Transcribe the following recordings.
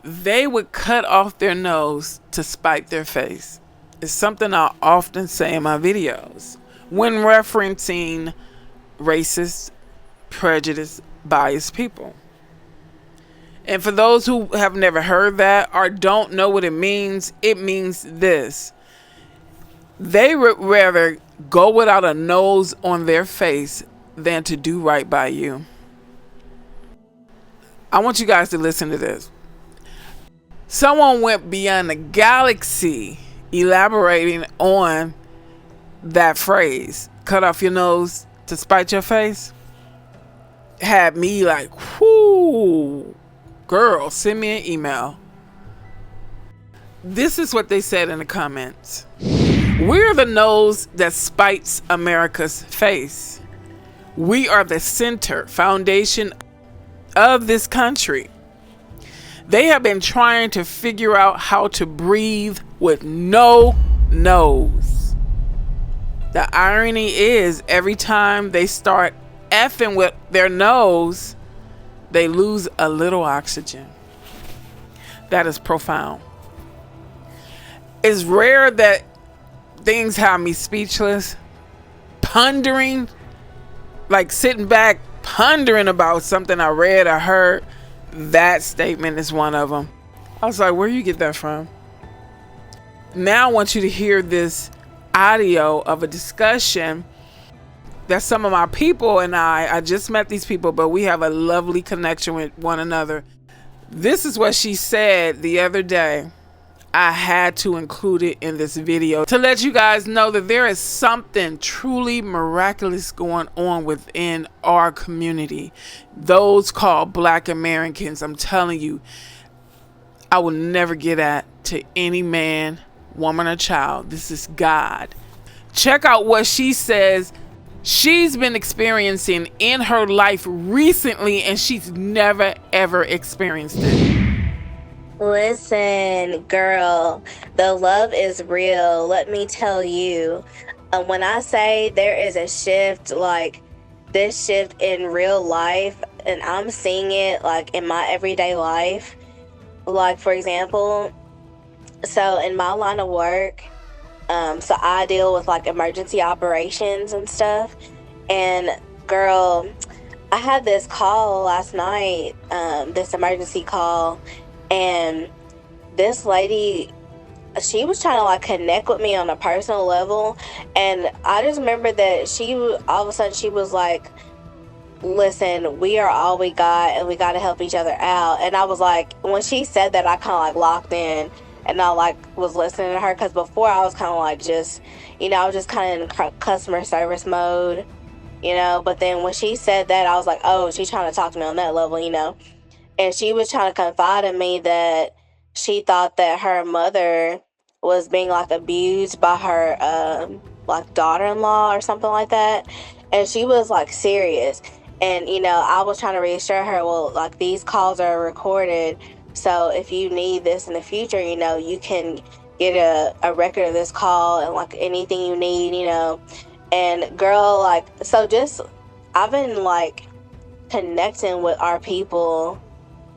they would cut off their nose to spite their face. It's something I often say in my videos when referencing racist, prejudiced, biased people. And for those who have never heard that or don't know what it means this. They would rather go without a nose on their face than to do right by you. I want you guys to listen to this. Someone went beyond the galaxy elaborating on that phrase, cut off your nose to spite your face. Had me like, whoo, girl, send me an email. This is what they said in the comments. We're the nose that spites America's face. We are the center, foundation of this country. They have been trying to figure out how to breathe with no nose. The irony is, every time they start effing with their nose, they lose a little oxygen. That is profound. It's rare that things have me speechless, pondering, like sitting back, pondering about something I read or heard. That statement is one of them. I was like, where you get that from? Now I want you to hear this audio of a discussion that some of my people and I just met these people, but we have a lovely connection with one another. This is what she said the other day. I had to include it in this video to let you guys know that there is something truly miraculous going on within our community. Those called Black Americans, I'm telling you, I will never get at to any man, woman, or child. This is God. Check out what she says she's been experiencing in her life recently, and she's never ever experienced it. Listen, girl, the love is real. Let me tell you, when I say there is a shift, like this shift in real life, and I'm seeing it like in my everyday life, like for example, so in my line of work, so I deal with like emergency operations and stuff, and girl, I had this call last night, this emergency call. And this lady, she was trying to like connect with me on a personal level. And I just remember that all of a sudden she was like, listen, we are all we got and we got to help each other out. And I was like, when she said that, I kind of like locked in and I like was listening to her. Because before I was kind of like just, I was just kind of in customer service mode, But then when she said that, I was like, oh, she's trying to talk to me on that level, And she was trying to confide in me that she thought that her mother was being like abused by her like daughter-in-law or something like that. And she was like serious. And I was trying to reassure her, well, like these calls are recorded, so if you need this in the future, you can get a record of this call and like anything you need, And girl, like, so just I've been like connecting with our people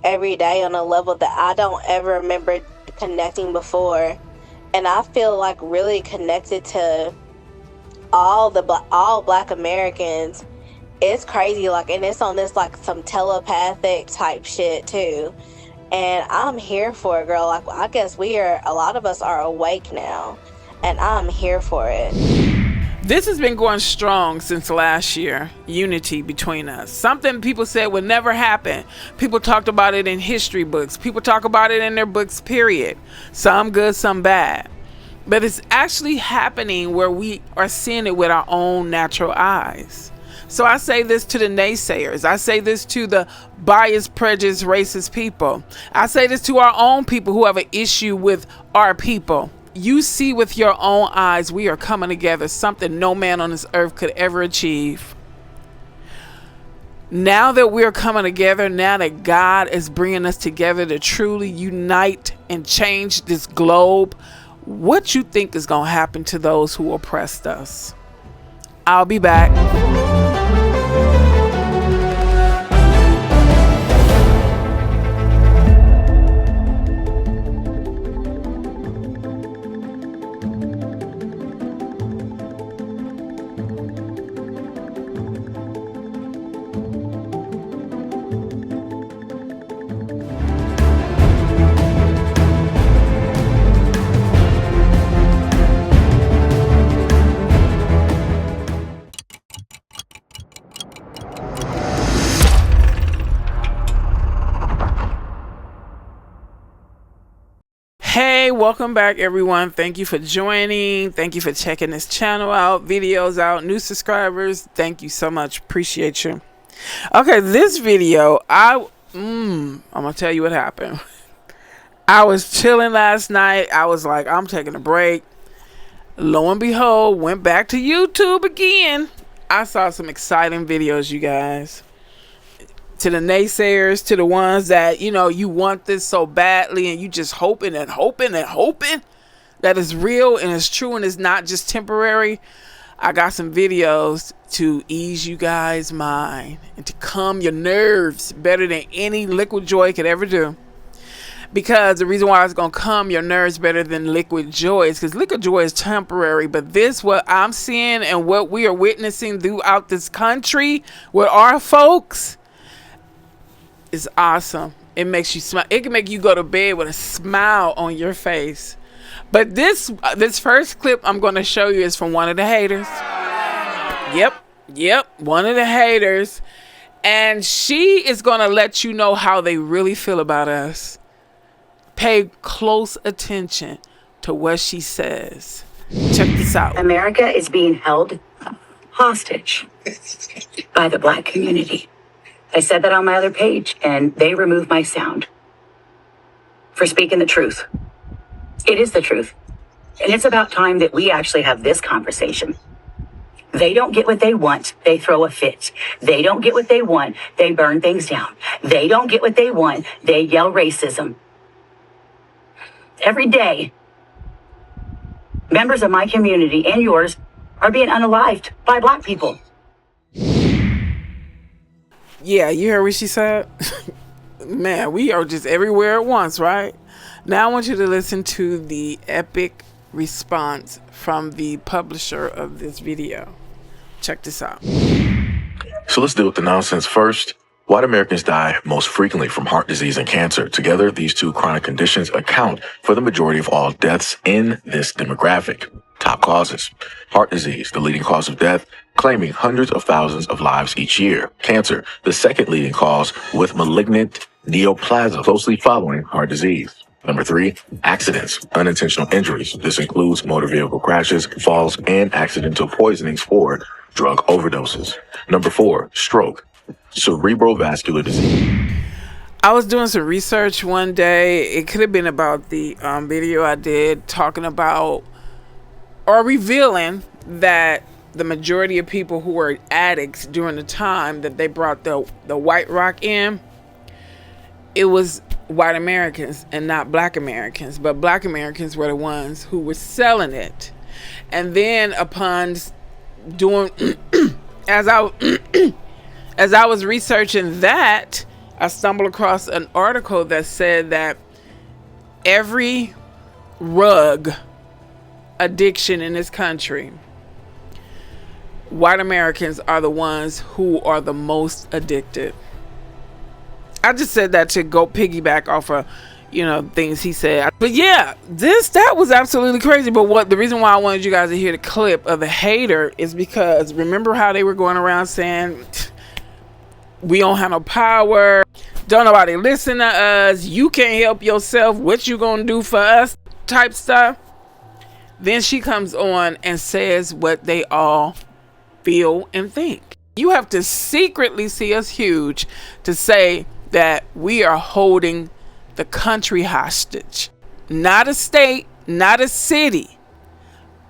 every day on a level that I don't ever remember connecting before, and I feel like really connected to all Black Americans. It's crazy, like, and it's on this like some telepathic type shit too, and I'm here for it, girl. Like, I guess a lot of us are awake now, and I'm here for it. This has been going strong since last year, unity between us. Something people said would never happen. People talked about it in history books. People talk about it in their books, period. Some good, some bad. But it's actually happening where we are seeing it with our own natural eyes. So I say this to the naysayers. I say this to the biased, prejudiced, racist people. I say this to our own people who have an issue with our people. You see with your own eyes, we are coming together, something no man on this earth could ever achieve. Now that we're coming together, now that God is bringing us together to truly unite and change this globe, what you think is going to happen to those who oppressed us? I'll be back. Hey, welcome back everyone. Thank you for joining. Thank you for checking this channel out, videos out, new subscribers. Thank you so much. Appreciate you. Okay, this video, I'm gonna tell you what happened. I was chilling last night. I was like, I'm taking a break. Lo and behold, went back to YouTube again. I saw some exciting videos, you guys. To the naysayers, to the ones that, you know, you want this so badly and you just hoping and hoping and hoping that it's real and it's true and it's not just temporary. I got some videos to ease you guys' mind and to calm your nerves better than any Liquid Joy could ever do. Because the reason why it's going to calm your nerves better than Liquid Joy is because Liquid Joy is temporary. But this, what I'm seeing and what we are witnessing throughout this country with our folks, is awesome. It makes you smile. It can make you go to bed with a smile on your face. But this first clip I'm going to show you is from one of the haters. Yep, one of the haters. And she is going to let you know how they really feel about us. Pay close attention to what she says. Check this out. America is being held hostage by the Black community. I said that on my other page, and they removed my sound for speaking the truth. It is the truth. And it's about time that we actually have this conversation. They don't get what they want, they throw a fit. They don't get what they want, they burn things down. They don't get what they want, they yell racism. Every day, members of my community and yours are being unalived by Black people. Yeah, you heard what she said? Man, we are just everywhere at once, right? Now I want you to listen to the epic response from the publisher of this video. Check this out. So let's deal with the nonsense first. White Americans die most frequently from heart disease and cancer. Together, these two chronic conditions account for the majority of all deaths in this demographic. Top causes: heart disease, the leading cause of death, claiming hundreds of thousands of lives each year. Cancer, the second leading cause, with malignant neoplasm closely following heart disease. Number 3, accidents, unintentional injuries. This includes motor vehicle crashes, falls, and accidental poisonings or drug overdoses. Number 4, stroke, cerebrovascular disease. I was doing some research one day. It could have been about the video I did talking about or revealing that the majority of people who were addicts during the time that they brought the white rock in, it was white Americans and not Black Americans. But Black Americans were the ones who were selling it. And then upon doing, as I was researching that, I stumbled across an article that said that every rug addiction in this country, white Americans are the ones who are the most addicted. I just said that to go piggyback off of, you know, things he said. But yeah, that was absolutely crazy. But the reason why I wanted you guys to hear the clip of the hater is because remember how they were going around saying we don't have no power, don't nobody listen to us, you can't help yourself, what you gonna do for us type stuff. Then she comes on and says what they all feel and think. You have to secretly see us huge to say that we are holding the country hostage. Not a state, not a city,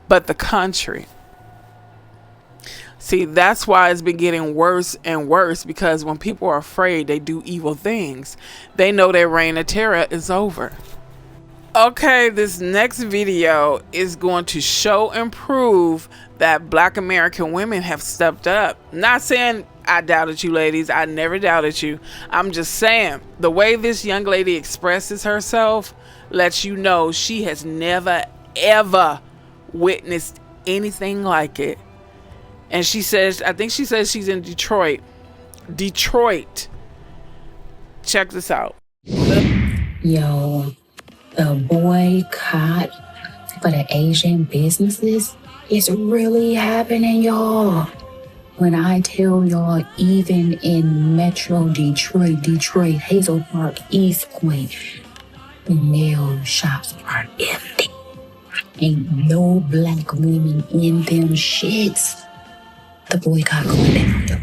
but the country. See, that's why it's been getting worse and worse, because when people are afraid, they do evil things. They know their reign of terror is over. Okay, this next video is going to show and prove that Black American women have stepped up. Not saying I doubted you ladies. I never doubted you. I'm just saying the way this young lady expresses herself lets you know she has never, ever witnessed anything like it. And she says, I think she says she's in Detroit. Check this out. Yo, the boycott for the Asian businesses is really happening, y'all. When I tell y'all, even in Metro Detroit, Hazel Park, East Point, The nail shops are empty. Ain't no black women in them shits. The boycott going down, y'all.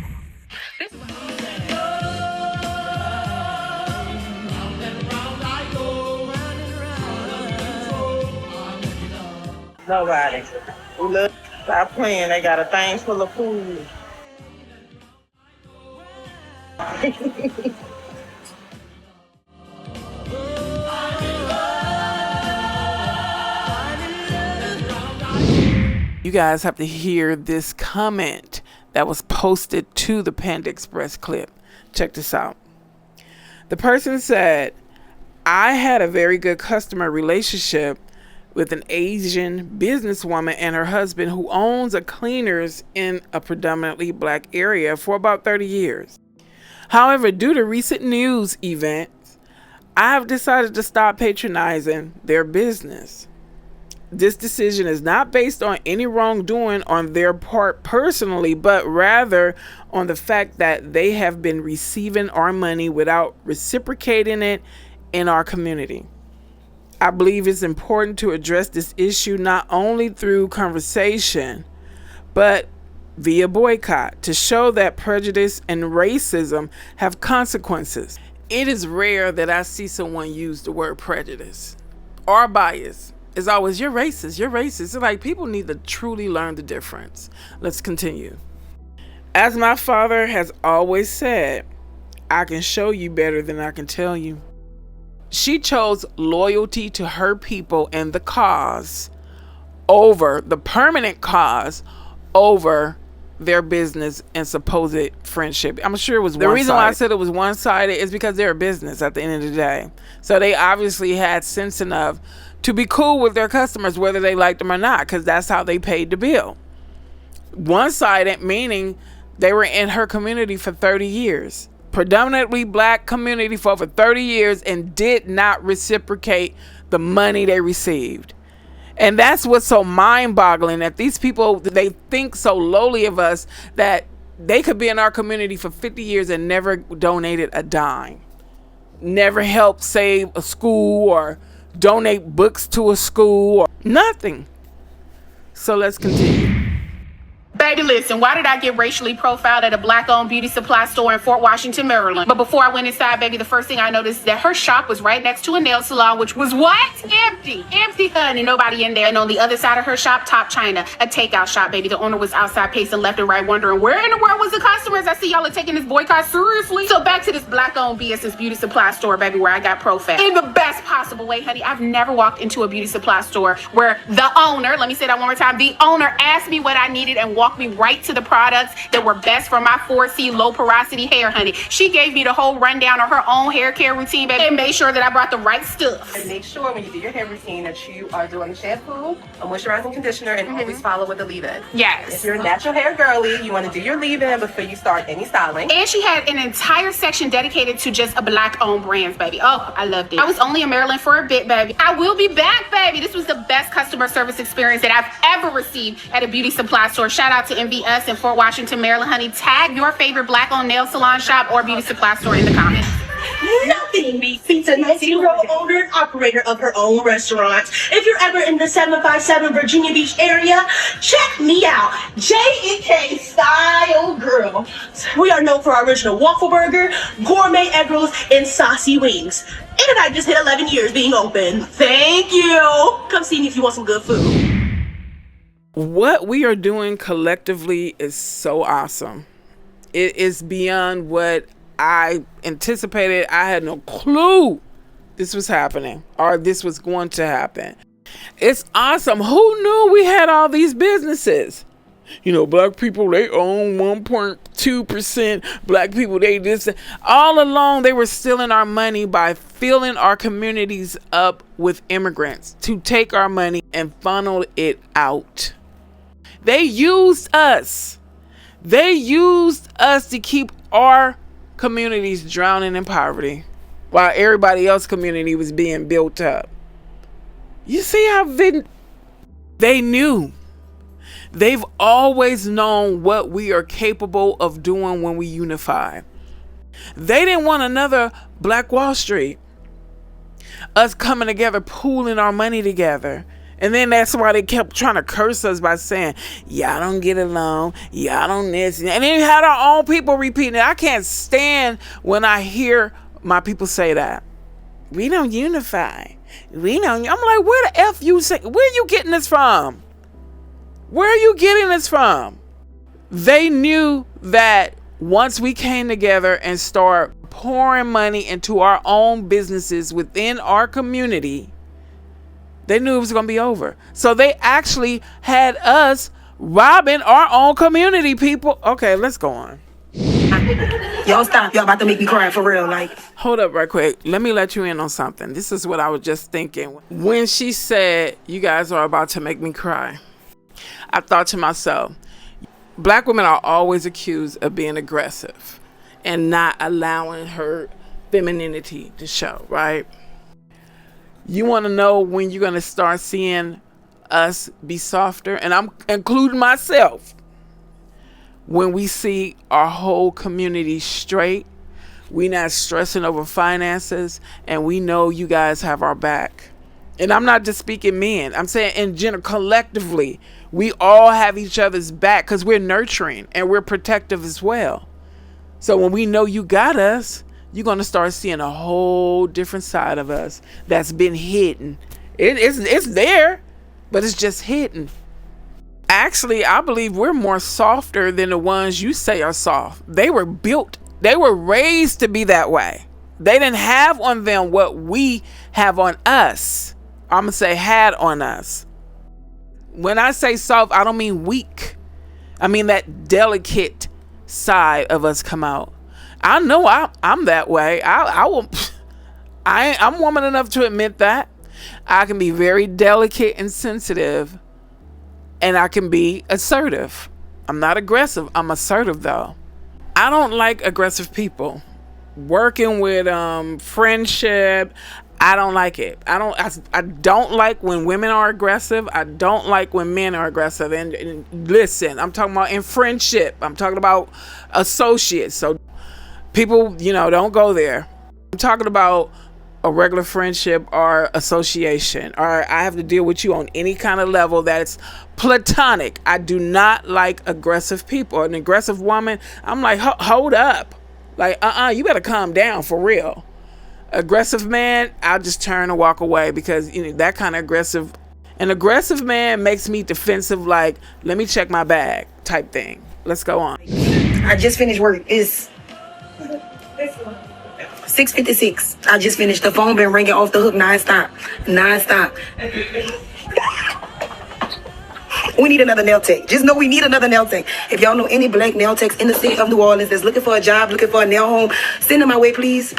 Nobody. Look, stop playing. They got a thing full of food. You guys have to hear this comment that was posted to the Panda Express clip. Check this out. The person said, I had a very good customer relationship with an Asian businesswoman and her husband who owns a cleaners in a predominantly black area for about 30 years. However, due to recent news events, I have decided to stop patronizing their business. This decision is not based on any wrongdoing on their part personally, but rather on the fact that they have been receiving our money without reciprocating it in our community. I believe it's important to address this issue not only through conversation, but via boycott to show that prejudice and racism have consequences. It is rare that I see someone use the word prejudice or bias. It's always, you're racist, you're racist. It's like people need to truly learn the difference. Let's continue. As my father has always said, I can show you better than I can tell you. She chose loyalty to her people and the cause over the permanent cause over their business and supposed friendship. I'm sure it was the reason why I said it was one-sided is because they're a business at the end of the day. So they obviously had sense enough to be cool with their customers, whether they liked them or not, because that's how they paid the bill. One-sided meaning they were in her community for 30 years. Predominantly black community for over 30 years and did not reciprocate the money they received. And that's what's so mind-boggling, that these people, they think so lowly of us that they could be in our community for 50 years and never donated a dime. Never helped save a school or donate books to a school or nothing. So let's continue. Baby, listen, why did I get racially profiled at a black-owned beauty supply store in Fort Washington, Maryland? But before I went inside, baby, the first thing I noticed is that her shop was right next to a nail salon, which was what? Empty, honey, nobody in there. And on the other side of her shop, Top China, a takeout shop, baby. The owner was outside pacing left and right, wondering where in the world was the customers? I see y'all are taking this boycott seriously. So back to this black-owned BS's beauty supply store, baby, where I got profiled. In the best possible way, honey. I've never walked into a beauty supply store where the owner, let me say that one more time, the owner asked me what I needed and walked me right to the products that were best for my 4C low porosity hair, honey. She gave me the whole rundown of her own hair care routine, baby, and made sure that I brought the right stuff. And make sure when you do your hair routine that you are doing a shampoo, a moisturizing conditioner, and always follow with the leave-in. Yes. If you're a natural hair girly, you want to do your leave-in before you start any styling. And she had an entire section dedicated to just a black-owned brands, baby. Oh, I loved it. I was only in Maryland for a bit, baby. I will be back, baby. This was the best customer service experience that I've ever received at a beauty supply store. Shout out to MVS in Fort Washington, Maryland, honey. Tag your favorite black-owned nail salon shop or beauty supply store in the comments. Nothing beats a 19-year-old owner and operator of her own restaurant. If you're ever in the 757 Virginia Beach area, check me out, J&K Style Girl. We are known for our original waffle burger, gourmet egg rolls, and saucy wings. And I just hit 11 years being open. Thank you. Come see me if you want some good food. What we are doing collectively is so awesome. It is beyond what I anticipated. I had no clue this was happening or this was going to happen. It's awesome. Who knew we had all these businesses? You know, black people, they own 1.2%. Black people, they this. All along, they were stealing our money by filling our communities up with immigrants to take our money and funnel it out. They used us. They used us to keep our communities drowning in poverty while everybody else's community was being built up. You see how they knew. They've always known what we are capable of doing when we unify. They didn't want another Black Wall Street. us coming together, pooling our money together. And then that's why they kept trying to curse us by saying, y'all don't get along, y'all don't this. And then you had our own people repeating it. I can't stand when I hear my people say that. We don't unify. We don't. I'm like, where the F you say? Where are you getting this from? Where are you getting this from? They knew that once we came together and started pouring money into our own businesses within our community, they knew it was going to be over. So they actually had us robbing our own community, people. Okay, let's go on. Y'all stop. Y'all about to make me cry for real. Like, hold up right quick. Let me let you in on something. This is what I was just thinking. When she said, you guys are about to make me cry, I thought to myself, Black women are always accused of being aggressive and not allowing her femininity to show, right? You want to know when you're going to start seeing us be softer? And I'm including myself. When we see our whole community straight, we not stressing over finances, and we know you guys have our back. And I'm not just speaking men. I'm saying in general, collectively, we all have each other's back because we're nurturing and we're protective as well. So when we know you got us, you're going to start seeing a whole different side of us that's been hidden. It's there, but it's just hidden. Actually, I believe we're more softer than the ones you say are soft. They were built, they were raised to be that way. They didn't have on them what we have on us. I'm going to say had on us. When I say soft, I don't mean weak. I mean that delicate side of us come out. I know I'm that way. I'm woman enough to admit that. I can be very delicate and sensitive, and I can be assertive. I'm not aggressive. I'm assertive though. I don't like aggressive people. Working with friendship, I don't like it. I don't like when women are aggressive. I don't like when men are aggressive. And listen, I'm talking about in friendship. I'm talking about associates. So people, don't go there. I'm talking about a regular friendship or association, or I have to deal with you on any kind of level that's platonic. I do not like aggressive people. An aggressive woman, I'm like, hold up. Like, you better calm down for real. Aggressive man, I'll just turn and walk away because that kind of aggressive. An aggressive man makes me defensive, like, let me check my bag type thing. Let's go on. I just finished work. It's 6:56. I just finished. The phone been ringing off the hook non-stop. We need another nail tech. Just know we need another nail tech. If y'all know any Black nail techs in the city of New Orleans that's looking for a job, looking for a nail home, send them my way, please.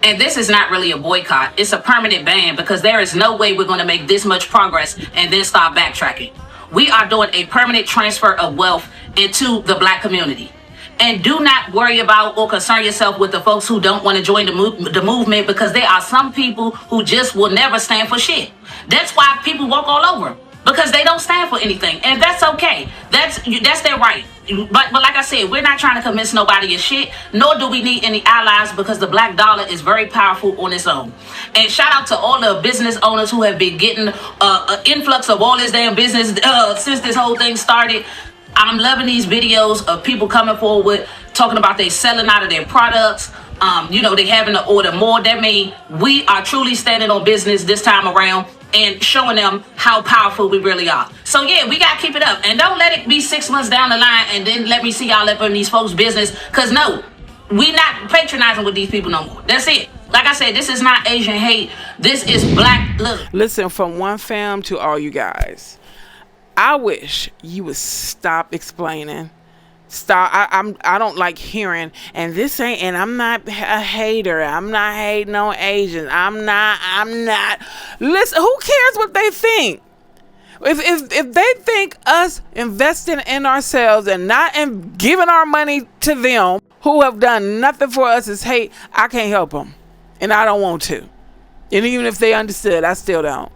And this is not really a boycott. It's a permanent ban because there is no way we're going to make this much progress and then start backtracking. We are doing a permanent transfer of wealth into the Black community. And do not worry about or concern yourself with the folks who don't want to join the movement, because there are some people who just will never stand for shit. That's why people walk all over them, because they don't stand for anything. And that's okay. That's their right. But like I said, we're not trying to convince nobody of shit, nor do we need any allies, because the Black dollar is very powerful on its own. And shout out to all the business owners who have been getting an influx of all this damn business since this whole thing started. I'm loving these videos of people coming forward talking about they selling out of their products. They having to order more. That means we are truly standing on business this time around and showing them how powerful we really are. So yeah, we gotta keep it up, and don't let it be 6 months down the line and then let me see y'all up in these folks' business. Cause no, we not patronizing with these people no more. That's it. Like I said, this is not Asian hate. This is Black love. Listen, from one fam to all you guys, I wish you would stop explaining. Stop. I don't like hearing, and this ain't, and I'm not a hater. I'm not hating on Asians. I'm not. Listen, who cares what they think? If they think us investing in ourselves and not giving our money to them who have done nothing for us is hate, I can't help them, and I don't want to. And even if they understood, I still don't.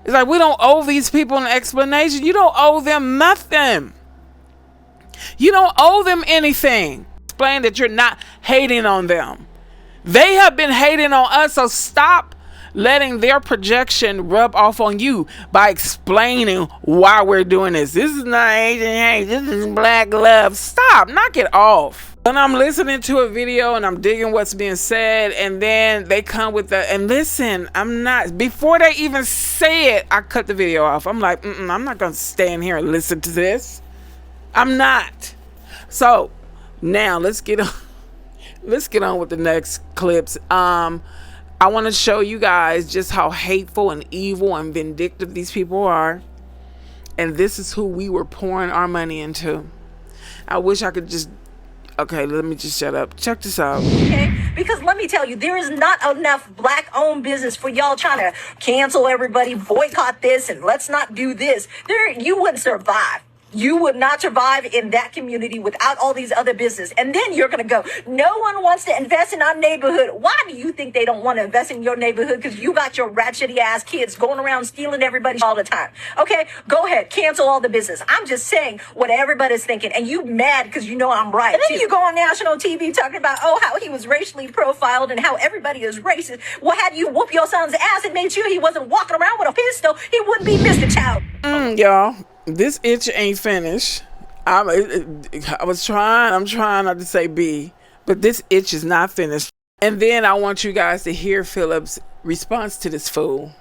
It's like we don't owe these people an explanation. You don't owe them nothing. You don't owe them anything. Explain that you're not hating on them. They have been hating on us, so stop letting their projection rub off on you by explaining why we're doing this. This is not Asian hate, this is black love. Stop, knock it off. When I'm listening to a video and I'm digging what's being said, and then they come with the, and listen, I'm not, before they even say it, I cut the video off. I'm like, I'm not gonna stand here and listen to this. I'm not. So now let's get on with the next clips. I want to show you guys just how hateful and evil and vindictive these people are. And this is who we were pouring our money into. I wish I could just... Okay, let me just shut up. Check this out. Okay? Because let me tell you, there is not enough black-owned business for y'all trying to cancel everybody, boycott this, and let's not do this. You wouldn't survive. You would not survive in that community without all these other business. And then you're going to go, no one wants to invest in our neighborhood. Why do you think they don't want to invest in your neighborhood? Because you got your ratchety ass kids going around stealing everybody all the time. Okay, go ahead, cancel all the business. I'm just saying what everybody's thinking. And you mad because you know I'm right. And then you go on national TV talking about, how he was racially profiled and how everybody is racist. Well, had you whoop your son's ass and made sure he wasn't walking around with a pistol, he wouldn't be Mr. Child. Y'all. This itch ain't finished. I'm trying not to say B, but this itch is not finished. And then I want you guys to hear Philip's response to this fool.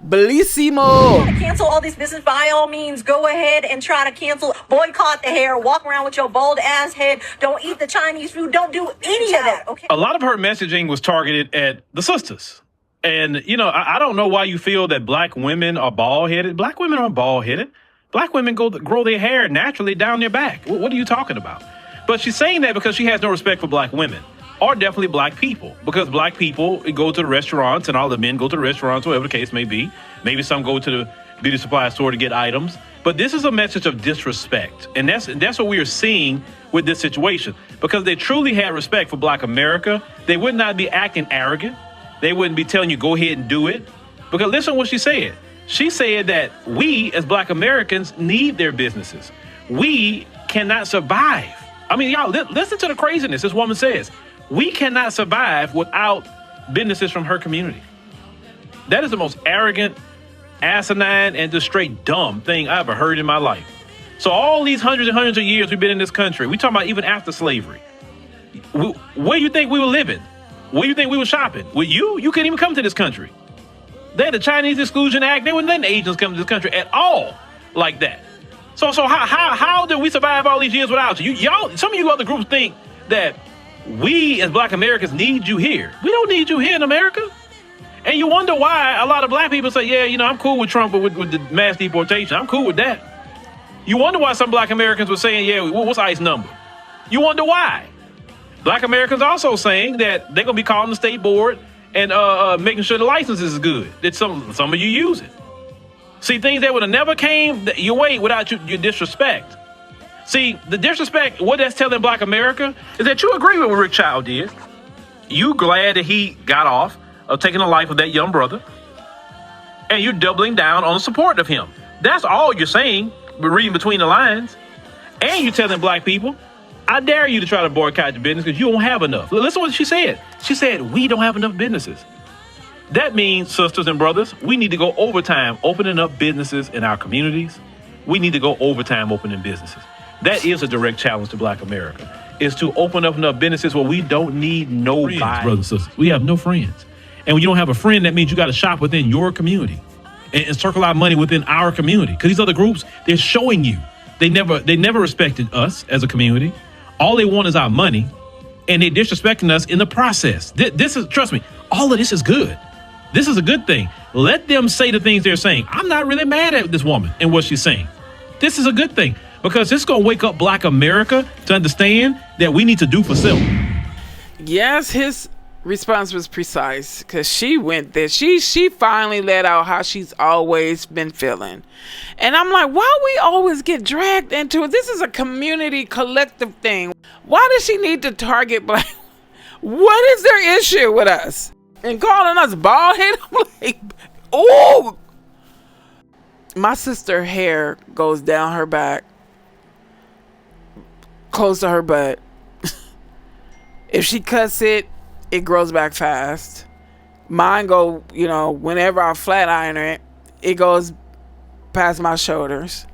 Bellissimo. Cancel all this business, by all means. Go ahead and try to cancel, boycott the hair, walk around with your bald ass head. Don't eat the Chinese food. Don't do any of that. Okay. A lot of her messaging was targeted at the sisters. And, I don't know why you feel that black women are bald-headed. Black women aren't bald-headed. Black women grow their hair naturally down their back. What are you talking about? But she's saying that because she has no respect for black women, or definitely black people, because black people go to the restaurants and all the men go to the restaurants, whatever the case may be. Maybe some go to the beauty supply store to get items. But this is a message of disrespect. And that's what we are seeing with this situation. Because they truly had respect for black America, they would not be acting arrogant. They wouldn't be telling you, go ahead and do it. Because listen to what she said. She said that we, as black Americans, need their businesses. We cannot survive. I mean, y'all, listen to the craziness this woman says. We cannot survive without businesses from her community. That is the most arrogant, asinine, and just straight dumb thing I ever heard in my life. So all these hundreds and hundreds of years we've been in this country, we talking about even after slavery. Where do you think we were living? Where do you think we were shopping? Well, you couldn't even come to this country. They had the Chinese Exclusion Act. They wouldn't let Asians come to this country at all like that. So how did we survive all these years without you? Y'all, some of you other groups think that we as black Americans need you here. We don't need you here in America. And you wonder why a lot of black people say, yeah, I'm cool with Trump with the mass deportation. I'm cool with that. You wonder why some black Americans were saying, yeah, what's ICE number? You wonder why. Black Americans also saying that they're going to be calling the state board and making sure the license is good, that some of you use it. See, things that would have never came your way without your disrespect. See, the disrespect, what that's telling black America is that you agree with what Rick Child did. You glad that he got off of taking the life of that young brother. And you're doubling down on the support of him. That's all you're saying, reading between the lines. And you're telling black people, I dare you to try to boycott your business because you don't have enough. Listen to what she said. She said, we don't have enough businesses. That means, sisters and brothers, we need to go overtime opening up businesses in our communities. We need to go overtime opening businesses. That is a direct challenge to black America, is to open up enough businesses where we don't need nobody. Friends, brothers and sisters. We have no friends. And when you don't have a friend, that means you got to shop within your community and circle out money within our community. Because these other groups, they're showing you. They never respected us as a community. All they want is our money, and they're disrespecting us in the process. This is, trust me, all of this is good. This is a good thing. Let them say the things they're saying. I'm not really mad at this woman and what she's saying. This is a good thing because it's going to wake up black America to understand that we need to do for self. Yes, his response was precise because she went there. She finally let out how she's always been feeling. And I'm like, why we always get dragged into it? This is a community collective thing. Why does she need to target black? What is their issue with us? And calling us bald head? I'm like, oh. My sister hair goes down her back, close to her butt. If she cuts it, it grows back fast. Mine go, whenever I flat iron it, it goes past my shoulders.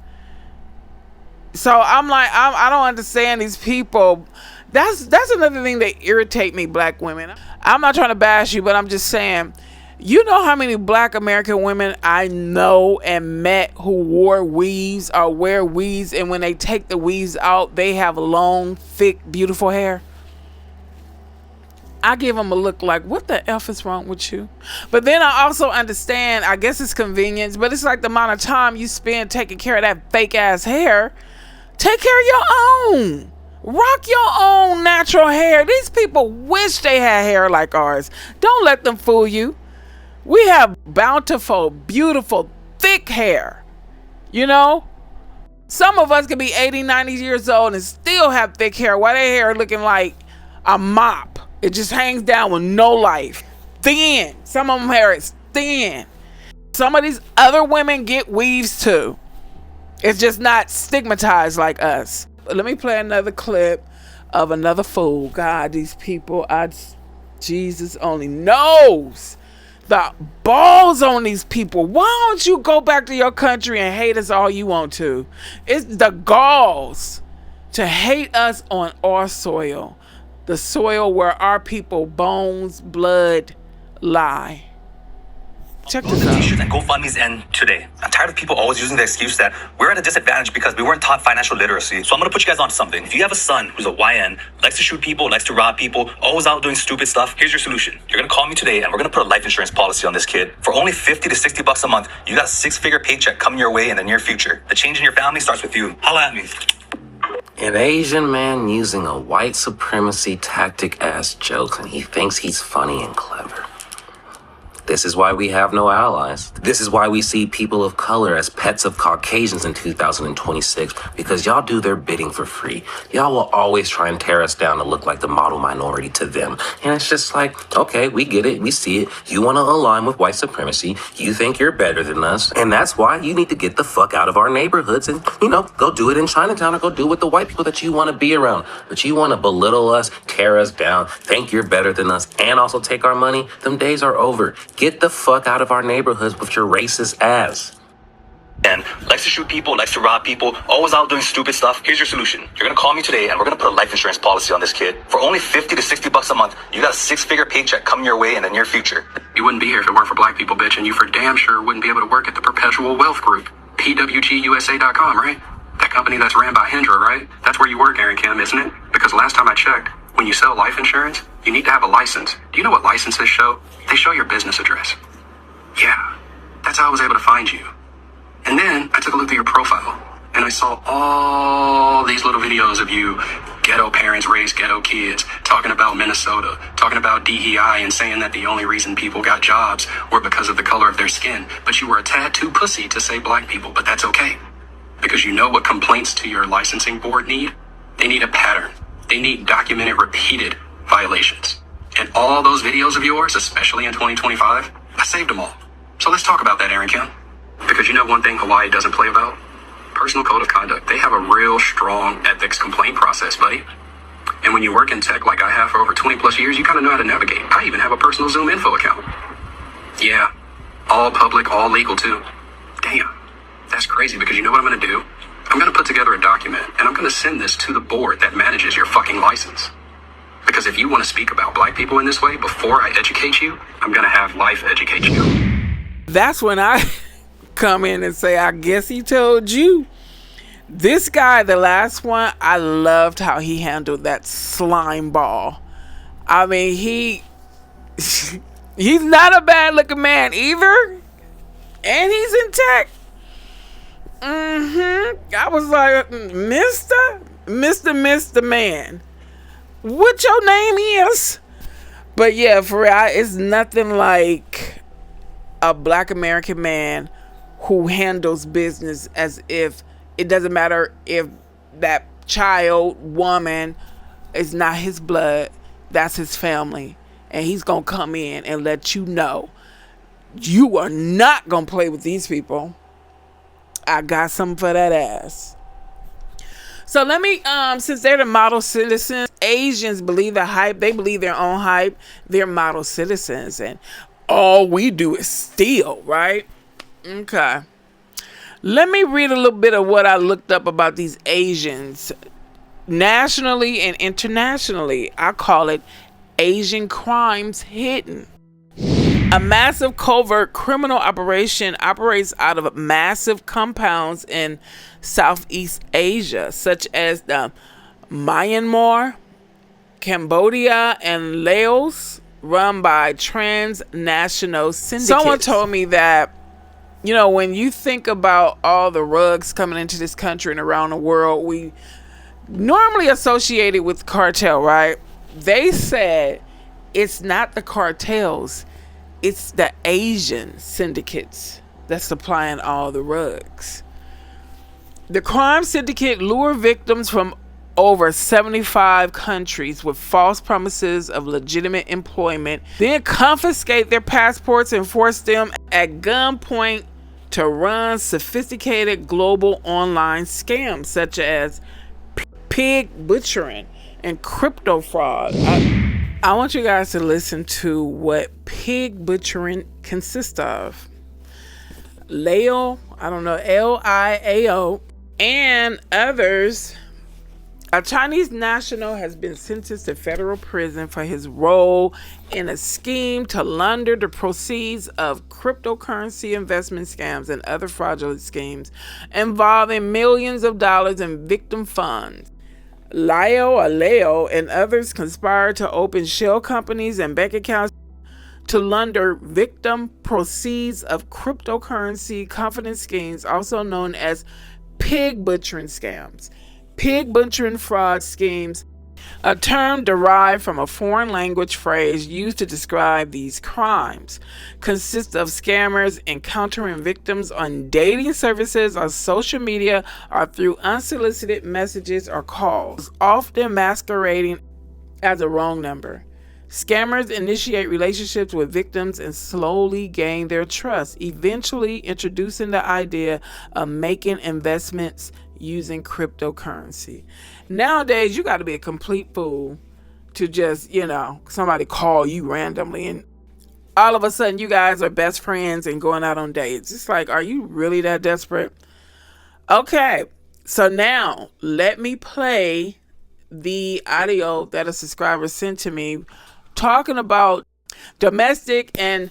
So I'm like, I don't understand these people. That's another thing that irritate me, black women. I'm not trying to bash you, but I'm just saying, you know how many black American women I know and met who wore weaves or wear weaves, and when they take the weaves out, they have long, thick, beautiful hair? I give them a look like, what the F is wrong with you? But then I also understand, I guess it's convenience, but it's like the amount of time you spend taking care of that fake ass hair. Take care of your own. Rock your own natural hair. These people wish they had hair like ours. Don't let them fool you. We have bountiful, beautiful, thick hair. Some of us can be 80, 90 years old and still have thick hair. Why their hair looking like a mop? It just hangs down with no life. Thin. Some of them hair is thin. Some of these other women get weaves too. It's just not stigmatized like us. Let me play another clip of another fool. God, these people, Jesus only knows the balls on these people. Why don't you go back to your country and hate us all you want to? It's the galls to hate us on our soil. The soil where our people bones, blood lie. Check this out. T-shirts and GoFundMe's end today. I'm tired of people always using the excuse that we're at a disadvantage because we weren't taught financial literacy. So I'm gonna put you guys onto something. If you have a son who's a YN, likes to shoot people, likes to rob people, always out doing stupid stuff, here's your solution. You're gonna call me today and we're gonna put a life insurance policy on this kid. For only 50 to 60 bucks a month, you got a 6-figure paycheck coming your way in the near future. The change in your family starts with you. Holla at me. An Asian man using a white supremacy tactic-ass joke, and he thinks he's funny and clever. This is why we have no allies. This is why we see people of color as pets of Caucasians in 2026, because y'all do their bidding for free. Y'all will always try and tear us down to look like the model minority to them. And it's just like, okay, we get it, we see it. You want to align with white supremacy. You think you're better than us. And that's why you need to get the fuck out of our neighborhoods and, go do it in Chinatown or go do it with the white people that you want to be around. But you want to belittle us, tear us down, think you're better than us, and also take our money. Them days are over. Get the fuck out of our neighborhoods with your racist ass. And likes to shoot people, likes to rob people, always out doing stupid stuff. Here's your solution. You're gonna call me today and we're gonna put a life insurance policy on this kid. For only 50 to 60 bucks a month, you got a 6-figure paycheck coming your way in the near future. You wouldn't be here if it weren't for black people, bitch, and you for damn sure wouldn't be able to work at the Perpetual Wealth Group. PWGUSA.com, right? That company that's ran by Hendra, right? That's where you work, Aaron Kim, isn't it? Because last time I checked, when you sell life insurance, you need to have a license. Do you know what licenses show? They show your business address. Yeah, that's how I was able to find you. And then I took a look through your profile, and I saw all these little videos of you, ghetto parents raise ghetto kids, talking about Minnesota, talking about DEI, and saying that the only reason people got jobs were because of the color of their skin. But you were a tad too pussy to say black people, but that's okay. Because you know what complaints to your licensing board need? They need a pattern. They need documented, repeated violations. And all those videos of yours, especially in 2025, I saved them all. So let's talk about that, Aaron Kim. Because you know one thing Hawaii doesn't play about? Personal code of conduct. They have a real strong ethics complaint process, buddy. And when you work in tech like I have for over 20 plus years, you kind of know how to navigate. I even have a personal Zoom info account. Yeah, all public, all legal too. Damn, that's crazy because you know what I'm going to do? I'm going to put together a document and I'm going to send this to the board that manages your fucking license. Because if you want to speak about black people in this way before I educate you, I'm going to have life educate you. That's when I come in and say, I guess he told you. This guy, the last one, I loved how he handled that slime ball. I mean, he's not a bad looking man either. And he's in tech. I was like, Mr. Man, what your name is? But yeah, for real, it's nothing like a black American man who handles business as if it doesn't matter if that child, woman is not his blood, that's his family. And he's going to come in and let you know, you are not going to play with these people. I got something for that ass. So let me, since they're the model citizens, Asians believe the hype. They believe their own hype. They're model citizens, and all we do is steal, right? Okay. Let me read a little bit of what I looked up about these Asians, nationally and internationally. I call it Asian crimes hidden. A massive covert criminal operation operates out of massive compounds in Southeast Asia, such as the Myanmar, Cambodia, and Laos, run by transnational syndicates. Someone told me that, you know, when you think about all the rugs coming into this country and around the world, we normally associate it with cartel, right? They said it's not the cartels. It's the Asian syndicates that's supplying all the rugs. The crime syndicate lure victims from over 75 countries with false promises of legitimate employment, then confiscate their passports and force them at gunpoint to run sophisticated global online scams such as pig butchering and crypto fraud. I want you guys to listen to what pig butchering consists of. Liao, Liao, and others. A Chinese national has been sentenced to federal prison for his role in a scheme to launder the proceeds of cryptocurrency investment scams and other fraudulent schemes involving millions of dollars in victim funds. Liao and others conspired to open shell companies and bank accounts to launder victim proceeds of cryptocurrency confidence schemes, also known as pig butchering scams. Pig butchering fraud schemes, a term derived from a foreign language phrase used to describe these crimes, consist of scammers encountering victims on dating services or social media or through unsolicited messages or calls, often masquerading as a wrong number. Scammers initiate relationships with victims and slowly gain their trust, eventually introducing the idea of making investments using cryptocurrency. Nowadays, you got to be a complete fool to just, somebody call you randomly and all of a sudden you guys are best friends and going out on dates. It's like, are you really that desperate? Okay, so now let me play the audio that a subscriber sent to me talking about domestic and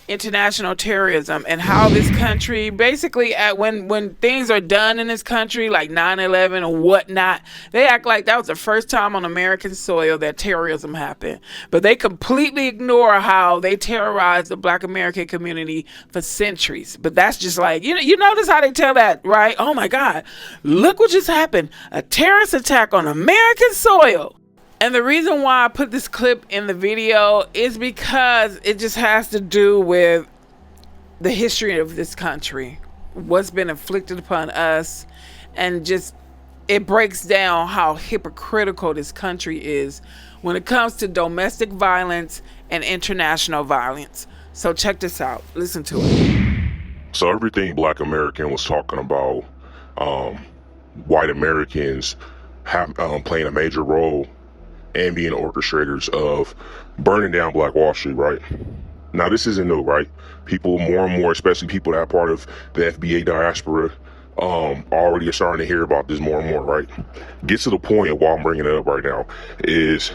international terrorism and how this country basically when things are done in this country like 9/11 or whatnot, they act like that was the first time on American soil that terrorism happened, but they completely ignore how they terrorized the Black American community for centuries. But that's just like, you notice how they tell that, right? Oh my God, look what just happened, a terrorist attack on American soil. And the reason why I put this clip in the video is because it just has to do with the history of this country, what's been inflicted upon us, and just it breaks down how hypocritical this country is when it comes to domestic violence and international violence. So check this out. Listen to it. So everything Black American was talking about, white Americans have playing a major role and being orchestrators of burning down Black Wall Street, right? Now, this isn't new, right? People more and more, especially people that are part of the FBA diaspora, already are starting to hear about this more and more, right? Get to the point of why I'm bringing it up right now is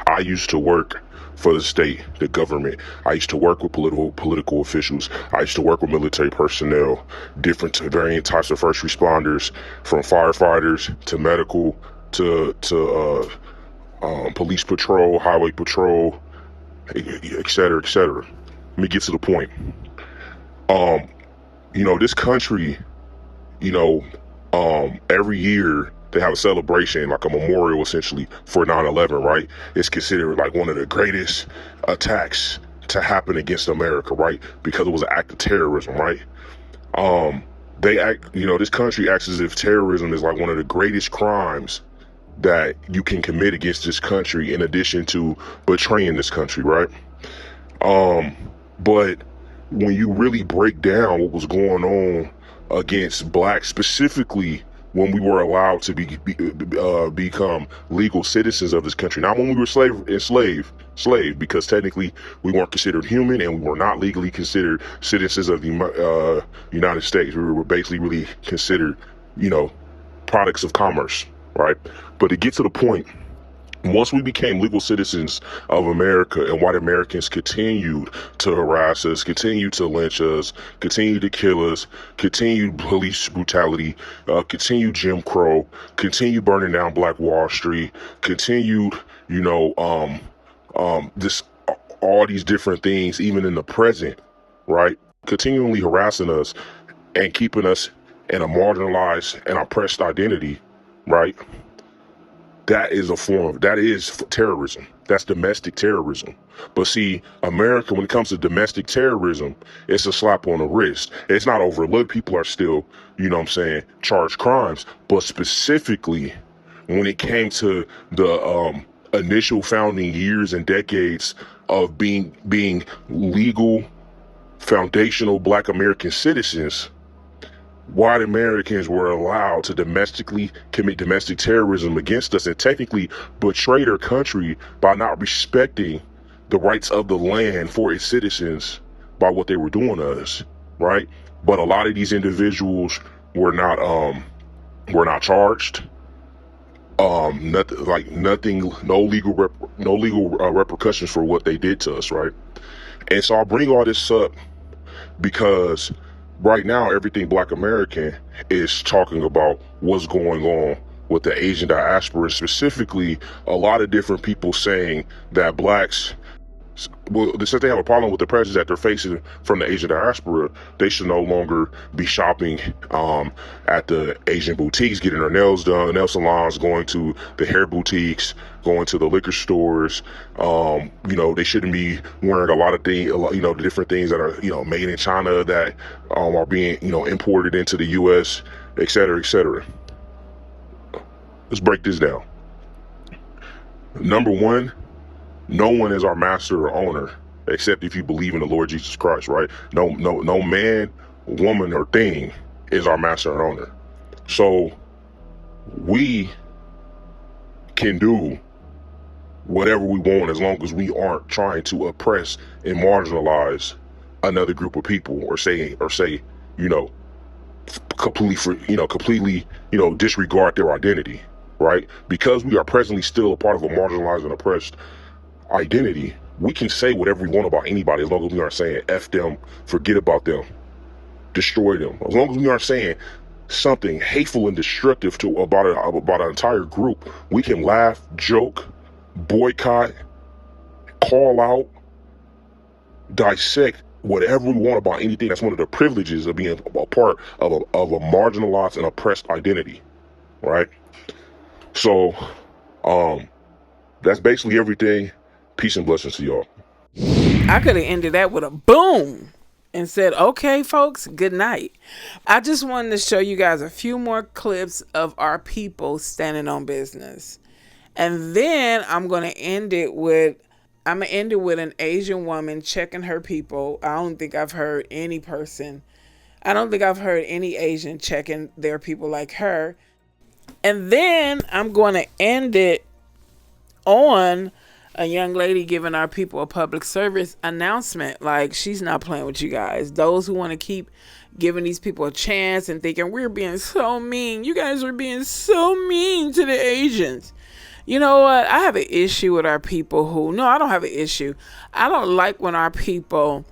I used to work for the state, the government. I used to work with political officials. I used to work with military personnel, different varying types of first responders, from firefighters to medical to police patrol, highway patrol, et cetera, et cetera. Let me get to the point. This country, every year they have a celebration, like a memorial essentially for 9/11, right? It's considered like one of the greatest attacks to happen against America, right? Because it was an act of terrorism, right? This country acts as if terrorism is like one of the greatest crimes that you can commit against this country, in addition to betraying this country, right? But when you really break down what was going on against Blacks, specifically when we were allowed to become legal citizens of this country. Not when we were enslaved, because technically we weren't considered human and we were not legally considered citizens of the United States. We were basically really considered, products of commerce, right? But to get to the point, once we became legal citizens of America and white Americans continued to harass us, continued to lynch us, continued to kill us, continued police brutality, continued Jim Crow, continued burning down Black Wall Street, continued, this all these different things, even in the present, right? Continually harassing us and keeping us in a marginalized and oppressed identity, right? That is terrorism. That's domestic terrorism. But see, America, when it comes to domestic terrorism, it's a slap on the wrist. It's not overlooked. People are still, charged crimes. But specifically, when it came to the initial founding years and decades of being legal, foundational Black American citizens, white Americans were allowed to domestically commit domestic terrorism against us and technically betray their country by not respecting the rights of the land for its citizens by what they were doing to us, right? But a lot of these individuals were not charged. Nothing, no legal repercussions for what they did to us, right? And so I bring all this up because right now, everything Black American is talking about what's going on with the Asian diaspora, specifically a lot of different people saying that Blacks, since they have a problem with the pressures that they're facing from the Asian diaspora, they should no longer be shopping at the Asian boutiques, getting their nails done, nail salons, going to the hair boutiques, going to the liquor stores. They shouldn't be wearing a lot of things, the different things that are, made in China that are being, imported into the U.S., et cetera, et cetera. Let's break this down. Number one, no one is our master or owner, except if you believe in the Lord Jesus Christ, right? No man, woman, or thing is our master or owner. So we can do whatever we want as long as we aren't trying to oppress and marginalize another group of people or say, completely disregard their identity, right? Because we are presently still a part of a marginalized and oppressed identity, we can say whatever we want about anybody as long as we aren't saying F them, forget about them, destroy them. As long as we aren't saying something hateful and destructive about an entire group, we can laugh, joke, boycott, call out, dissect whatever we want about anything. That's one of the privileges of being a part of a marginalized and oppressed identity, right? So that's basically everything. Peace and blessings to y'all. I could have ended that with a boom and said, okay, folks, good night. I just wanted to show you guys a few more clips of our people standing on business. And then I'm going to end it with an Asian woman checking her people. I don't think I've heard any Asian checking their people like her. And then I'm going to end it on a young lady giving our people a public service announcement. Like, she's not playing with you guys. Those who want to keep giving these people a chance and thinking we're being so mean. You guys are being so mean to the Asians. You know what? I have an issue with our people I don't have an issue. I don't like when our people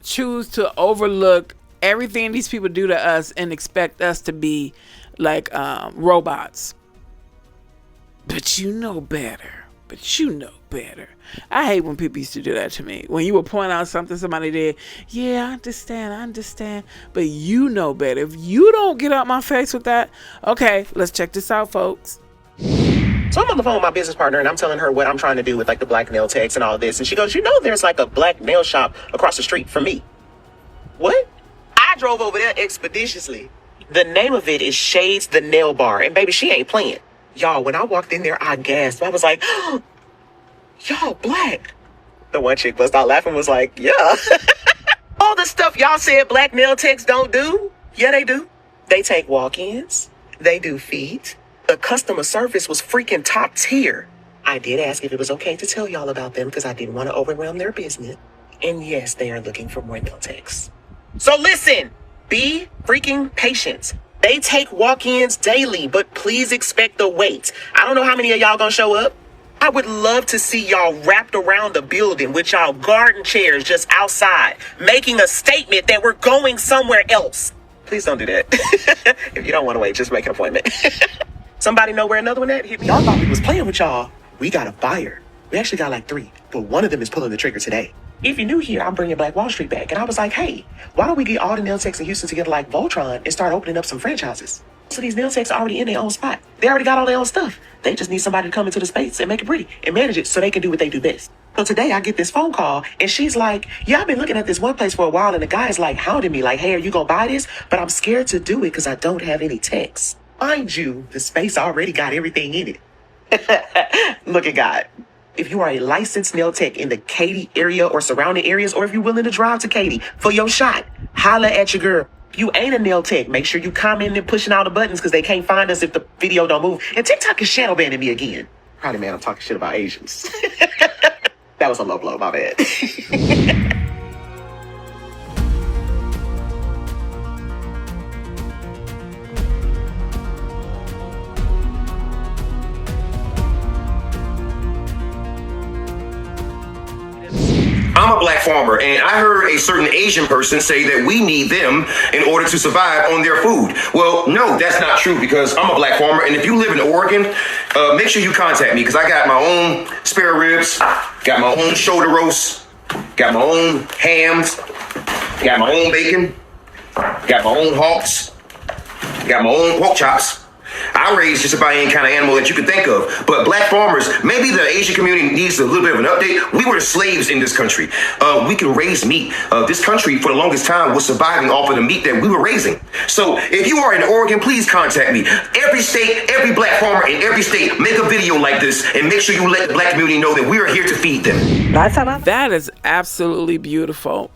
choose to overlook everything these people do to us and expect us to be like robots. But you know better. I hate when people used to do that to me. When you would point out something somebody did, yeah, I understand. But you know better. If you don't get out my face with that, okay, let's check this out, folks. So I'm on the phone with my business partner and I'm telling her what I'm trying to do with like the black nail techs and all this. And she goes, there's like a black nail shop across the street from me. What? I drove over there expeditiously. The name of it is Shades the Nail Bar. And baby, she ain't playing. Y'all, when I walked in there, I gasped. I was like, oh, y'all black. The one chick bust out laughing was like, yeah. All the stuff y'all said black nail techs don't do, yeah, they do. They take walk-ins. They do feet. The customer service was freaking top tier. I did ask if it was okay to tell y'all about them because I didn't want to overwhelm their business. And yes, they are looking for more nail techs. So listen, be freaking patient. They take walk-ins daily, but please expect the wait. I don't know how many of y'all gonna show up. I would love to see y'all wrapped around the building with y'all garden chairs just outside, making a statement that we're going somewhere else. Please don't do that. If you don't want to wait, just make an appointment. Somebody know where another one at? Hit me. Y'all thought we was playing with y'all. We got a buyer. We actually got like 3, but one of them is pulling the trigger today. If you're new here, I'm bringing Black Wall Street back. And I was like, hey, why don't we get all the nail techs in Houston together like Voltron and start opening up some franchises? So these nail techs are already in their own spot. They already got all their own stuff. They just need somebody to come into the space and make it pretty and manage it so they can do what they do best. So today I get this phone call and she's like, yeah, I've been looking at this one place for a while and the guy's like hounding me like, hey, are you gonna buy this? But I'm scared to do it because I don't have any techs. Mind you, the space already got everything in it. Look at God. If you are a licensed nail tech in the Katy area or surrounding areas, or if you're willing to drive to Katy for your shot, holla at your girl. If you ain't a nail tech, make sure you comment and pushing all the buttons because they can't find us if the video don't move. And TikTok is shadow banning me again. Probably, man, I'm talking shit about Asians. That was a low blow, my bad. I'm a black farmer, and I heard a certain Asian person say that we need them in order to survive on their food. Well, no, that's not true because I'm a black farmer, and if you live in Oregon, make sure you contact me because I got my own spare ribs, got my own shoulder roast, got my own hams, got my own bacon, got my own hawks, got my own pork chops. I raise just about any kind of animal that you can think of. But black farmers, maybe the Asian community needs a little bit of an update. We were the slaves in this country. We can raise meat. This country, for the longest time, was surviving off of the meat that we were raising. So if you are in Oregon, please contact me. Every state, every black farmer in every state, make a video like this and make sure you let the black community know that we are here to feed them. That is absolutely beautiful.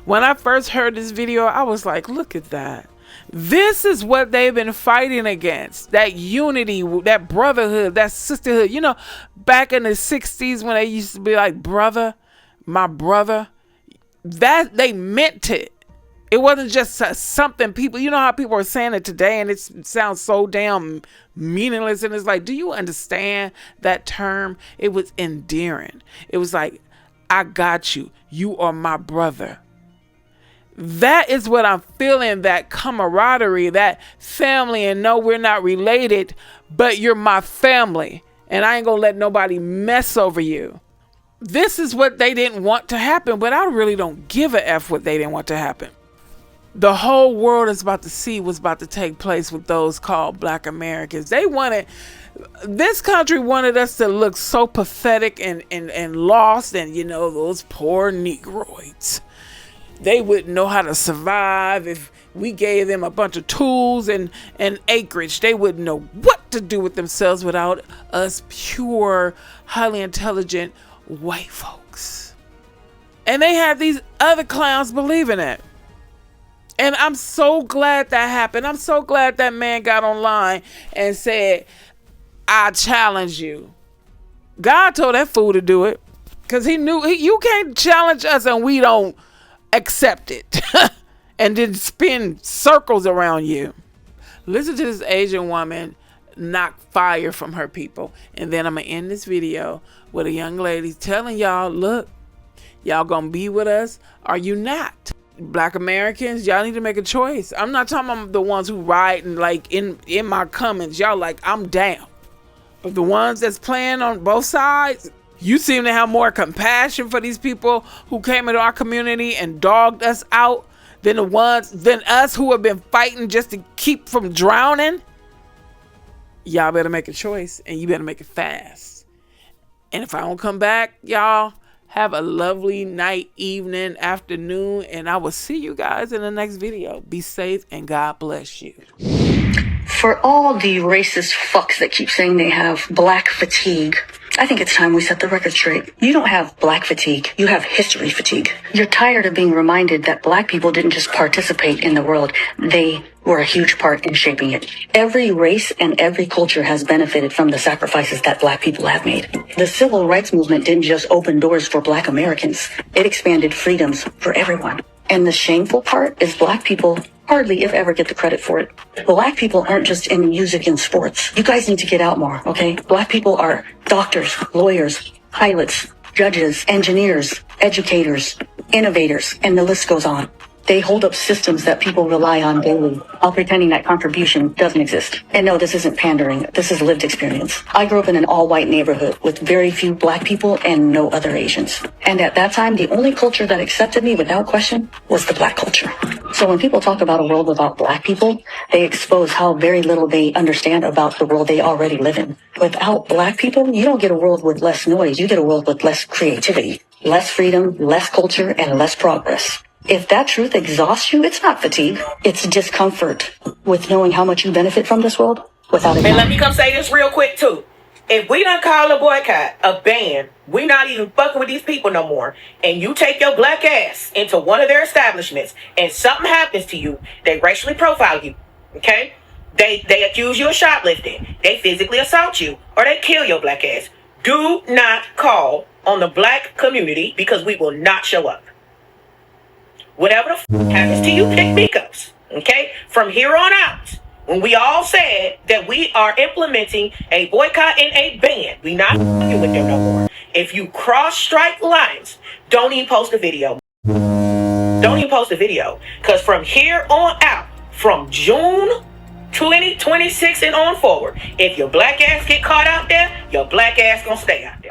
When I first heard this video, I was like, look at that. This is what they've been fighting against. That unity, that brotherhood, that sisterhood. You know, back in the 60s when they used to be like, brother, my brother. That they meant it. It wasn't just something people, you know how people are saying it today and it sounds so damn meaningless. And it's like, do you understand that term? It was endearing. It was like, I got you. You are my brother. That is what I'm feeling, that camaraderie, that family, and no, we're not related, but you're my family, and I ain't gonna let nobody mess over you. This is what they didn't want to happen, but I really don't give a F what they didn't want to happen. The whole world is about to see what's about to take place with those called Black Americans. This country wanted us to look so pathetic and lost, and you know, those poor Negroids. They wouldn't know how to survive if we gave them a bunch of tools and acreage. They wouldn't know what to do with themselves without us pure, highly intelligent white folks. And they had these other clowns believing it. And I'm so glad that happened. I'm so glad that man got online and said, I challenge you. God told that fool to do it because he knew you can't challenge us and we don't accept it and then spin circles around you. Listen to this Asian woman knock fire from her people. And then I'm gonna end this video with a young lady telling y'all, look, y'all gonna be with us or you not. Black Americans, y'all need to make a choice. I'm not talking about the ones who ride and like in my comments, y'all like, I'm down. But the ones that's playing on both sides, you seem to have more compassion for these people who came into our community and dogged us out than us who have been fighting just to keep from drowning. Y'all better make a choice and you better make it fast. And if I don't come back, y'all have a lovely night, evening, afternoon, and I will see you guys in the next video. Be safe and God bless you. For all the racist fucks that keep saying they have black fatigue, I think it's time we set the record straight. You don't have black fatigue. You have history fatigue. You're tired of being reminded that black people didn't just participate in the world. They were a huge part in shaping it. Every race and every culture has benefited from the sacrifices that black people have made. The civil rights movement didn't just open doors for black Americans. It expanded freedoms for everyone. And the shameful part is black people hardly, if ever, get the credit for it. Black people aren't just in music and sports. You guys need to get out more, okay? Black people are doctors, lawyers, pilots, judges, engineers, educators, innovators, and the list goes on. They hold up systems that people rely on daily, while pretending that contribution doesn't exist. And no, this isn't pandering. This is lived experience. I grew up in an all-white neighborhood with very few black people and no other Asians. And at that time, the only culture that accepted me without question was the black culture. So when people talk about a world without black people, they expose how very little they understand about the world they already live in. Without black people, you don't get a world with less noise. You get a world with less creativity, less freedom, less culture, and less progress. If that truth exhausts you, it's not fatigue. It's discomfort with knowing how much you benefit from this world without it. And let me come say this real quick, too. If we done call a boycott, a ban, we not even fucking with these people no more, and you take your black ass into one of their establishments and something happens to you, they racially profile you, okay? They accuse you of shoplifting, they physically assault you, or they kill your black ass. Do not call on the black community because we will not show up. Whatever the happens to you, pick Migos, okay? From here on out, when we all said that we are implementing a boycott and a ban, we not with them no more. If you cross strike lines, don't even post a video. Don't even post a video. Because from here on out, from June 2026 and on forward, if your black ass get caught out there, your black ass gonna stay out there.